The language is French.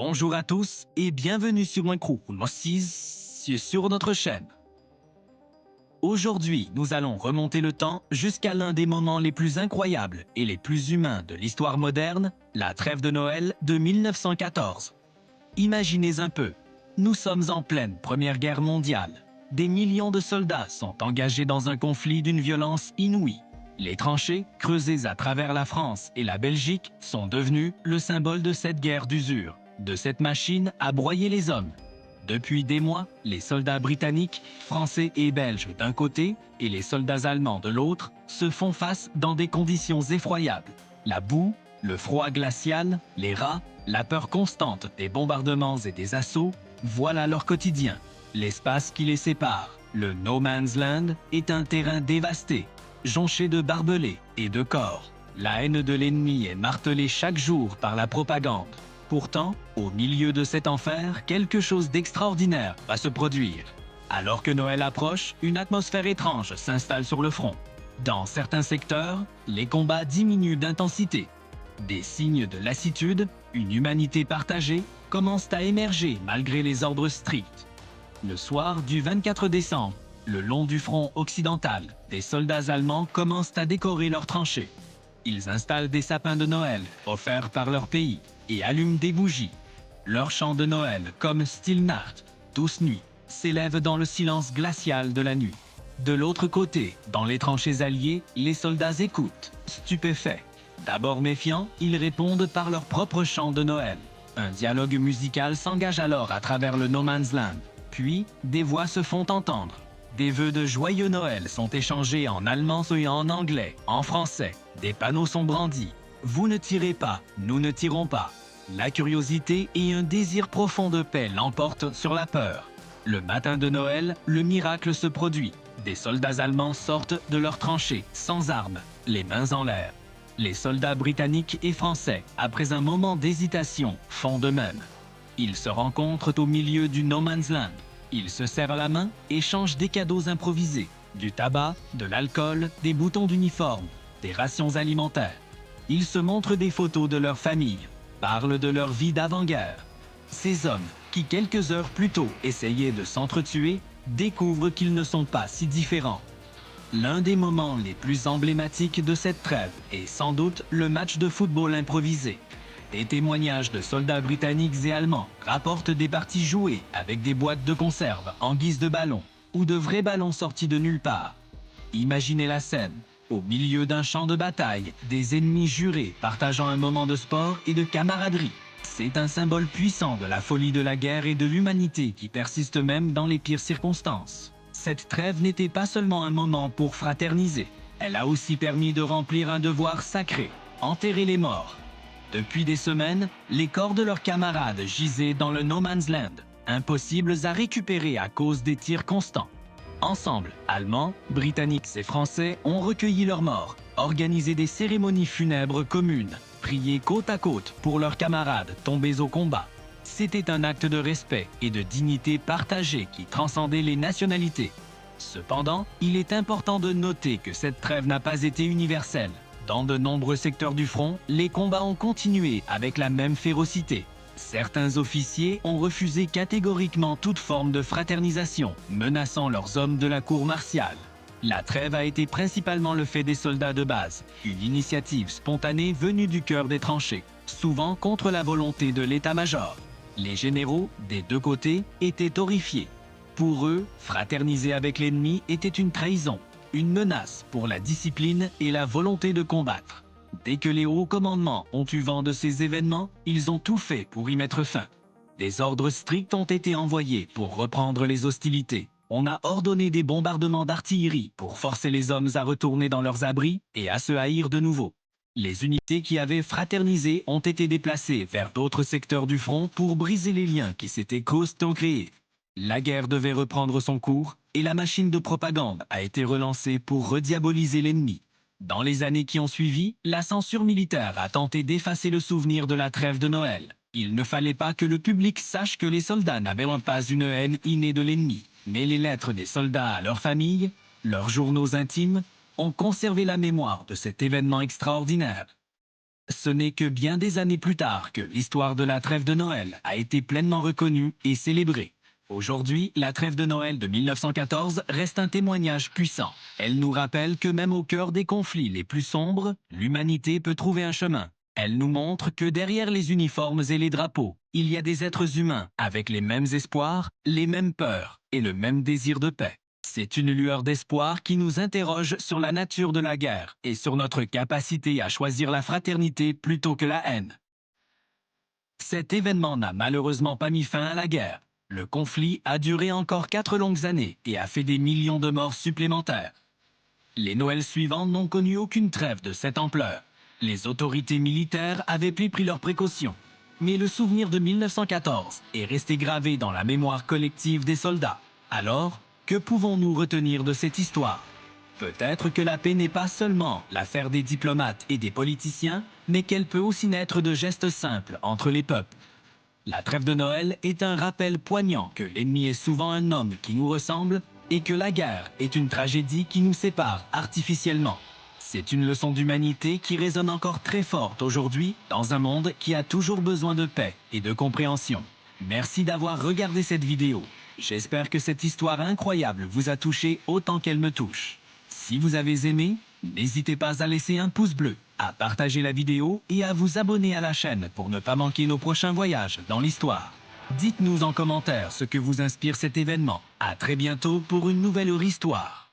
Bonjour à tous et bienvenue sur un crew sur notre chaîne. Aujourd'hui, nous allons remonter le temps jusqu'à l'un des moments les plus incroyables et les plus humains de l'histoire moderne, la trêve de Noël de 1914. Imaginez un peu, nous sommes en pleine Première Guerre mondiale. Des millions de soldats sont engagés dans un conflit d'une violence inouïe. Les tranchées, creusées à travers la France et la Belgique, sont devenues le symbole de cette guerre d'usure, de cette machine à broyer les hommes. Depuis des mois, les soldats britanniques, français et belges d'un côté et les soldats allemands de l'autre se font face dans des conditions effroyables. La boue, le froid glacial, les rats, la peur constante des bombardements et des assauts, voilà leur quotidien. L'espace qui les sépare, le No Man's Land, est un terrain dévasté, jonché de barbelés et de corps. La haine de l'ennemi est martelée chaque jour par la propagande. Pourtant, au milieu de cet enfer, quelque chose d'extraordinaire va se produire. Alors que Noël approche, une atmosphère étrange s'installe sur le front. Dans certains secteurs, les combats diminuent d'intensité. Des signes de lassitude, une humanité partagée, commencent à émerger malgré les ordres stricts. Le soir du 24 décembre, le long du front occidental, des soldats allemands commencent à décorer leurs tranchées. Ils installent des sapins de Noël, offerts par leur pays, et allument des bougies. Leurs chants de Noël, comme Stille Nacht, Douce Nuit, s'élèvent dans le silence glacial de la nuit. De l'autre côté, dans les tranchées alliées, les soldats écoutent, stupéfaits. D'abord méfiants, ils répondent par leur propre chant de Noël. Un dialogue musical s'engage alors à travers le No Man's Land. Puis, des voix se font entendre. Des vœux de joyeux Noël sont échangés en allemand et en anglais, en français. Des panneaux sont brandis. Vous ne tirez pas, nous ne tirons pas. La curiosité et un désir profond de paix l'emportent sur la peur. Le matin de Noël, le miracle se produit. Des soldats allemands sortent de leurs tranchées, sans armes, les mains en l'air. Les soldats britanniques et français, après un moment d'hésitation, font de même. Ils se rencontrent au milieu du No Man's Land. Ils se serrent la main, échangent des cadeaux improvisés, du tabac, de l'alcool, des boutons d'uniforme, des rations alimentaires. Ils se montrent des photos de leur famille, parlent de leur vie d'avant-guerre. Ces hommes, qui quelques heures plus tôt essayaient de s'entretuer, découvrent qu'ils ne sont pas si différents. L'un des moments les plus emblématiques de cette trêve est sans doute le match de football improvisé. Des témoignages de soldats britanniques et allemands rapportent des parties jouées avec des boîtes de conserve en guise de ballons ou de vrais ballons sortis de nulle part. Imaginez la scène. Au milieu d'un champ de bataille, des ennemis jurés partageant un moment de sport et de camaraderie. C'est un symbole puissant de la folie de la guerre et de l'humanité qui persiste même dans les pires circonstances. Cette trêve n'était pas seulement un moment pour fraterniser, elle a aussi permis de remplir un devoir sacré, enterrer les morts. Depuis des semaines, les corps de leurs camarades gisaient dans le No Man's Land, impossibles à récupérer à cause des tirs constants. Ensemble, Allemands, Britanniques et Français ont recueilli leurs morts, organisé des cérémonies funèbres communes, prié côte à côte pour leurs camarades tombés au combat. C'était un acte de respect et de dignité partagée qui transcendait les nationalités. Cependant, il est important de noter que cette trêve n'a pas été universelle. Dans de nombreux secteurs du front, les combats ont continué avec la même férocité. Certains officiers ont refusé catégoriquement toute forme de fraternisation, menaçant leurs hommes de la cour martiale. La trêve a été principalement le fait des soldats de base, une initiative spontanée venue du cœur des tranchées, souvent contre la volonté de l'état-major. Les généraux, des deux côtés, étaient horrifiés. Pour eux, fraterniser avec l'ennemi était une trahison, une menace pour la discipline et la volonté de combattre. Dès que les hauts commandements ont eu vent de ces événements, ils ont tout fait pour y mettre fin. Des ordres stricts ont été envoyés pour reprendre les hostilités. On a ordonné des bombardements d'artillerie pour forcer les hommes à retourner dans leurs abris et à se haïr de nouveau. Les unités qui avaient fraternisé ont été déplacées vers d'autres secteurs du front pour briser les liens qui s'étaient constamment créés. La guerre devait reprendre son cours et la machine de propagande a été relancée pour rediaboliser l'ennemi. Dans les années qui ont suivi, la censure militaire a tenté d'effacer le souvenir de la trêve de Noël. Il ne fallait pas que le public sache que les soldats n'avaient pas une haine innée de l'ennemi, mais les lettres des soldats à leurs familles, leurs journaux intimes, ont conservé la mémoire de cet événement extraordinaire. Ce n'est que bien des années plus tard que l'histoire de la trêve de Noël a été pleinement reconnue et célébrée. Aujourd'hui, la trêve de Noël de 1914 reste un témoignage puissant. Elle nous rappelle que même au cœur des conflits les plus sombres, l'humanité peut trouver un chemin. Elle nous montre que derrière les uniformes et les drapeaux, il y a des êtres humains avec les mêmes espoirs, les mêmes peurs et le même désir de paix. C'est une lueur d'espoir qui nous interroge sur la nature de la guerre et sur notre capacité à choisir la fraternité plutôt que la haine. Cet événement n'a malheureusement pas mis fin à la guerre. Le conflit a duré encore 4 longues années et a fait des millions de morts supplémentaires. Les Noëls suivants n'ont connu aucune trêve de cette ampleur. Les autorités militaires avaient pris leurs précautions. Mais le souvenir de 1914 est resté gravé dans la mémoire collective des soldats. Alors, que pouvons-nous retenir de cette histoire? Peut-être que la paix n'est pas seulement l'affaire des diplomates et des politiciens, mais qu'elle peut aussi naître de gestes simples entre les peuples. La trêve de Noël est un rappel poignant que l'ennemi est souvent un homme qui nous ressemble et que la guerre est une tragédie qui nous sépare artificiellement. C'est une leçon d'humanité qui résonne encore très forte aujourd'hui dans un monde qui a toujours besoin de paix et de compréhension. Merci d'avoir regardé cette vidéo. J'espère que cette histoire incroyable vous a touché autant qu'elle me touche. Si vous avez aimé, n'hésitez pas à laisser un pouce bleu, à partager la vidéo et à vous abonner à la chaîne pour ne pas manquer nos prochains voyages dans l'histoire. Dites-nous en commentaire ce que vous inspire cet événement. À très bientôt pour une nouvelle histoire.